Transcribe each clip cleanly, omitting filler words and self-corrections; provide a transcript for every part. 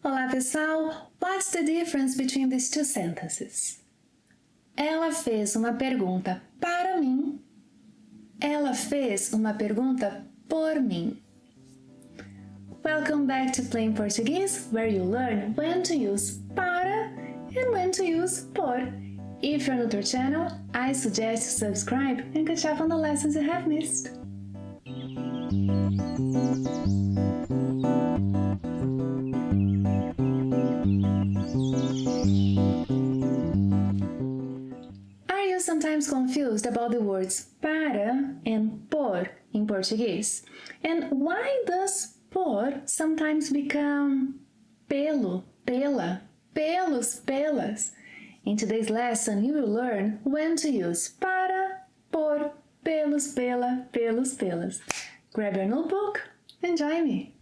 Olá, pessoal! What's the difference between these two sentences? Ela fez uma pergunta para mim. Ela fez uma pergunta por mim. Welcome back to Plain Portuguese, where you learn when to use para and when to use por. If you're new to our channel, I suggest you subscribe and catch up on the lessons you have missed. Are you sometimes confused about the words para and por in Portuguese? And why does por sometimes become pelo, pela, pelos, pelas? In today's lesson, you will learn when to use para, por, pelos, pela, pelos, pelas. Grab your notebook and join me.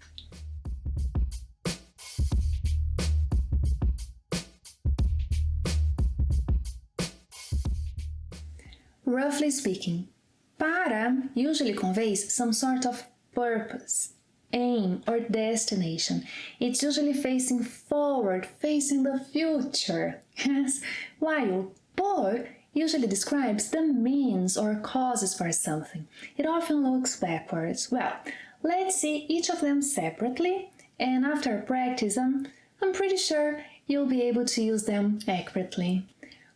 Roughly speaking, para usually conveys some sort of purpose, aim, or destination. It's usually facing forward, facing the future. Yes, while por usually describes the means or causes for something. It often looks backwards. Well, let's see each of them separately, and after practice, I'm pretty sure you'll be able to use them accurately.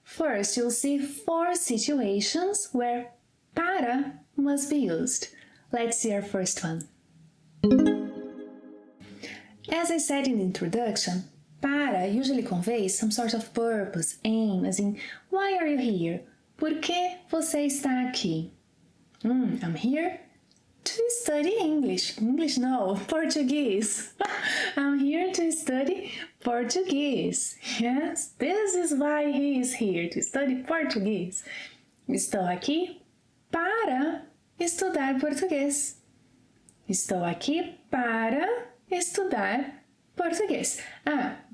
First, you'll see 4 situations where para must be used. Let's see our first one. As I said in the introduction, para usually conveys some sort of purpose, aim, as in, why are you here? Por que você está aqui? I'm here to study English. English, no, Portuguese. I'm here to study Portuguese. Yes, this is why he is here, to study Portuguese. Estou aqui para estudar português. Estou aqui para estudar português.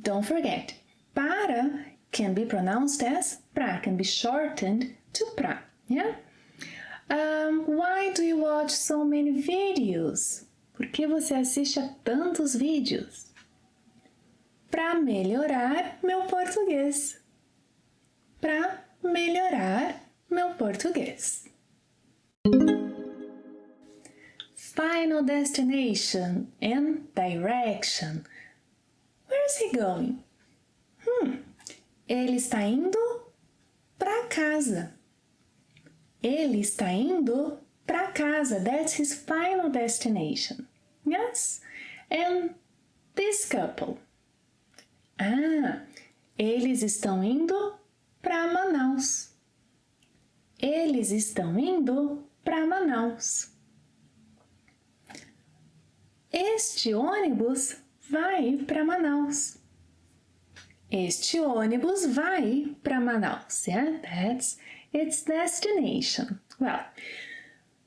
Don't forget, para can be pronounced as pra, can be shortened to pra, yeah? Why do you watch so many videos? Por que você assiste a tantos vídeos? Para melhorar meu português. Para melhorar meu português. Final destination and direction. Where is he going? Ele está indo para casa. Ele está indo para casa. That's his final destination. Yes? And this couple. Eles estão indo para Manaus. Eles estão indo para Manaus. Este ônibus vai para Manaus. Este ônibus vai para Manaus. Yeah, that's its destination. Well,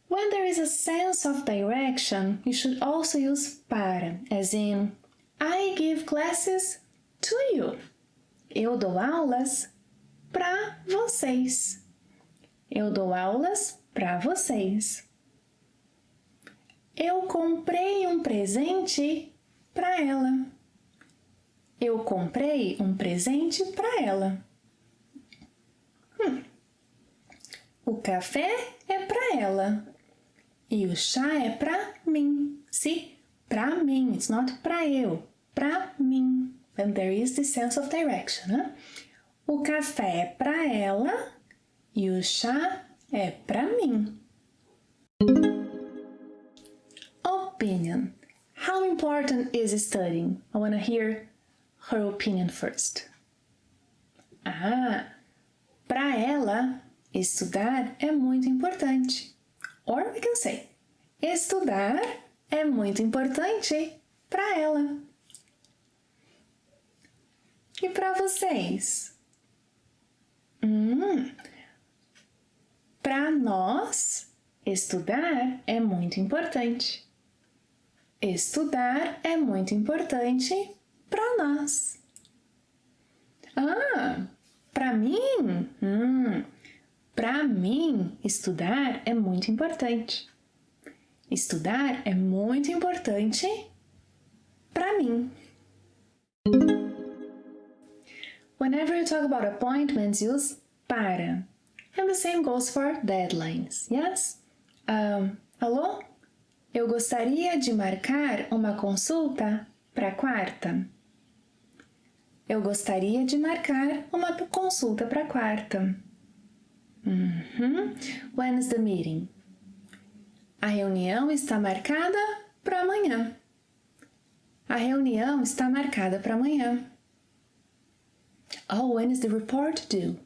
when there is a sense of direction, you should also use para, as in, I give classes to you. Eu dou aulas para vocês. Eu dou aulas para vocês. Eu comprei um presente para ela. Eu comprei um presente para ela. O café é para ela. E o chá é para mim. See? Para mim. It's not para eu. Para mim. And there is the sense of direction. Huh? O café é para ela e o chá é para mim. Opinion. How important is studying? I want to hear her opinion first. Para ela, estudar é muito importante. Or we can say, estudar é muito importante para ela. E para vocês? Para nós, estudar é muito importante. Estudar é muito importante para nós. Para mim? Para mim, estudar é muito importante. Estudar é muito importante para mim. Whenever you talk about appointments, use para. And the same goes for deadlines, yes? Alô? Eu gostaria de marcar uma consulta para quarta. Eu gostaria de marcar uma consulta para quarta. When is the meeting? A reunião está marcada para amanhã. A reunião está marcada para amanhã. Oh, when is the report due?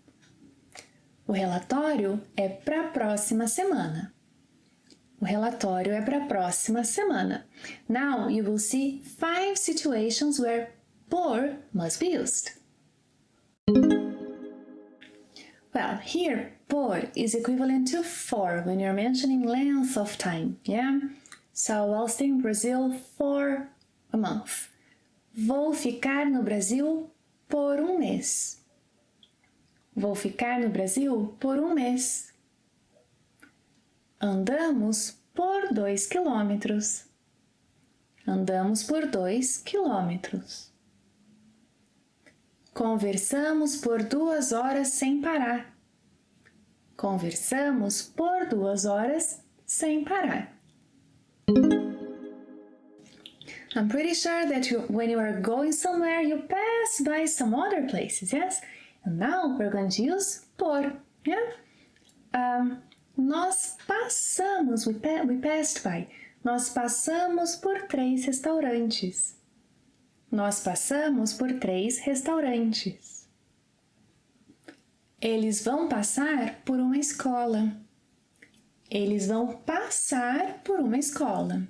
O relatório é para a próxima semana. O relatório é para a próxima semana. Now you will see 5 situations where por must be used. Well, here, por is equivalent to for when you're mentioning length of time, yeah? So I'll stay in Brazil for a month. Vou ficar no Brasil por um mês. Vou ficar no Brasil por um mês. Andamos por 2 quilômetros. Andamos por 2 quilômetros. Conversamos por 2 horas sem parar. Conversamos por 2 horas sem parar. I'm pretty sure that when you are going somewhere, you pass by some other places, yes? And now we're going to use por, yeah? Nós passamos, we passed by. Nós passamos por 3 restaurantes. Nós passamos por 3 restaurantes. Eles vão passar por uma escola. Eles vão passar por uma escola.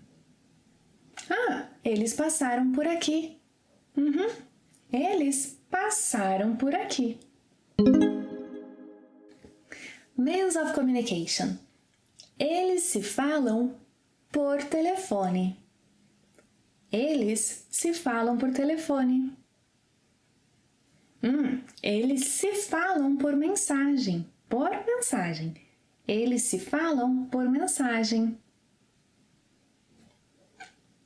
Ah, eles passaram por aqui. Eles passaram por aqui. Means of communication. Eles se falam por telefone. Eles se falam por telefone. Eles se falam por mensagem. Por mensagem. Eles se falam por mensagem.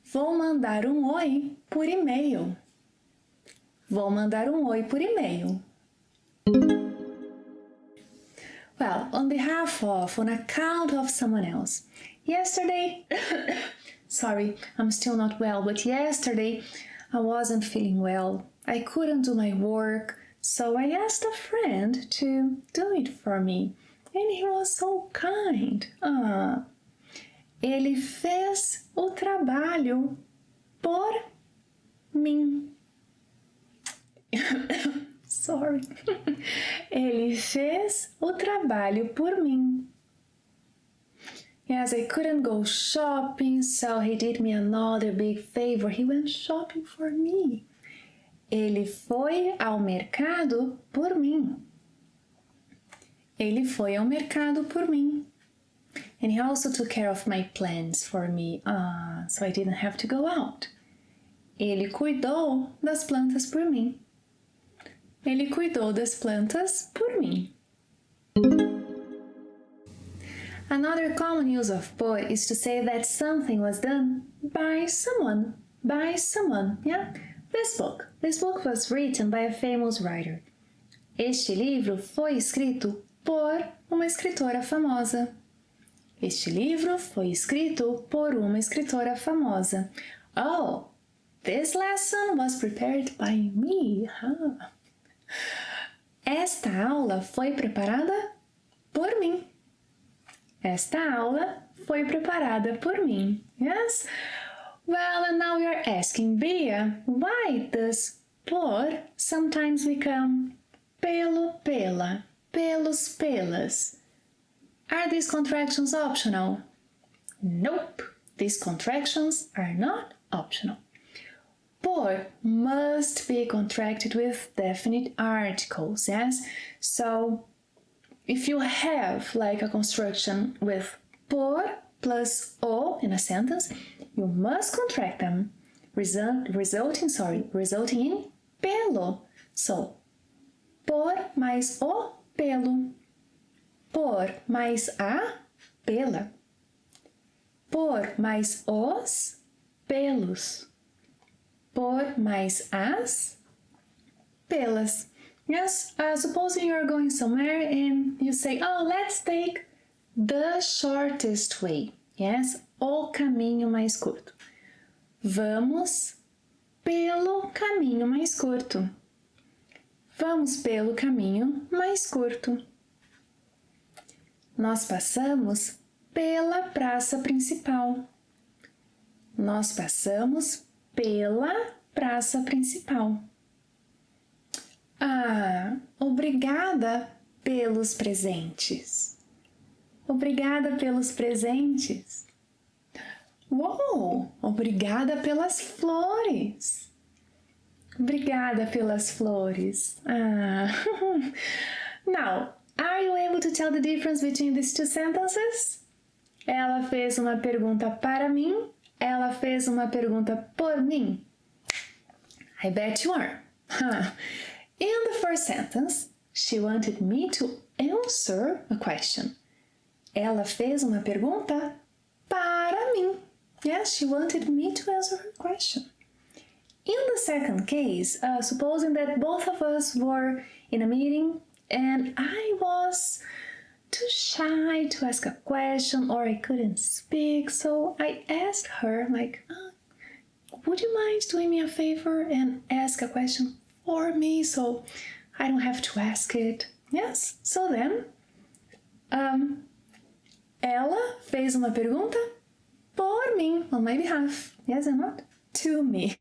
Vou mandar um oi por e-mail. Vou mandar um oi por e-mail. Well, on behalf of, on account of someone else. Yesterday, sorry, I'm still not well, but yesterday I wasn't feeling well. I couldn't do my work, so I asked a friend to do it for me. And he was so kind. Ele fez o trabalho por mim. Sorry. Ele fez o trabalho por mim. Yes, I couldn't go shopping, so he did me another big favor. He went shopping for me. Ele foi ao mercado por mim. Ele foi ao mercado por mim. And he also took care of my plants for me, so I didn't have to go out. Ele cuidou das plantas por mim. Ele cuidou das plantas por mim. Another common use of por is to say that something was done by someone. By someone, yeah? This book was written by a famous writer. Este livro foi escrito por uma escritora famosa. Este livro foi escrito por uma escritora famosa. Oh, this lesson was prepared by me. Esta aula foi preparada por mim. Esta aula foi preparada por mim. Yes? Well, and now you're asking, Bia, why does por sometimes become pelo, pela, pelos, pelas? Are these contractions optional? Nope, these contractions are not optional. Por must be contracted with definite articles, yes? So, if you have like a construction with por plus o in a sentence, you must contract them, resulting in pelo. So, por mais o pelo. Por mais a pela. Por mais os pelos. Por mais as pelas. Yes, supposing you're going somewhere and you say, oh, let's take the shortest way. Yes, o caminho mais curto. Vamos pelo caminho mais curto. Vamos pelo caminho mais curto. Nós passamos pela praça principal. Nós passamos pela praça principal. Ah, obrigada pelos presentes. Obrigada pelos presentes. Uou, obrigada pelas flores. Obrigada pelas flores. Ah. Now, are you able to tell the difference between these two sentences? Ela fez uma pergunta para mim. Ela fez uma pergunta por mim. I bet you are. In the first sentence, she wanted me to answer a question. Ela fez uma pergunta para mim. Yes, she wanted me to answer her question. In the second case, supposing that both of us were in a meeting and I was too shy to ask a question or I couldn't speak, so I asked her, like, would you mind doing me a favor and ask a question for me so I don't have to ask it? Yes, so then, ela fez uma pergunta por mim, on my behalf. Yes or not? To me.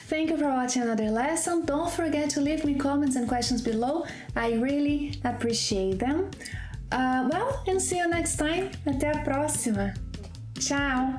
Thank you for watching another lesson. Don't forget to leave me comments and questions below. I really appreciate them. And see you next time. Até a próxima. Tchau!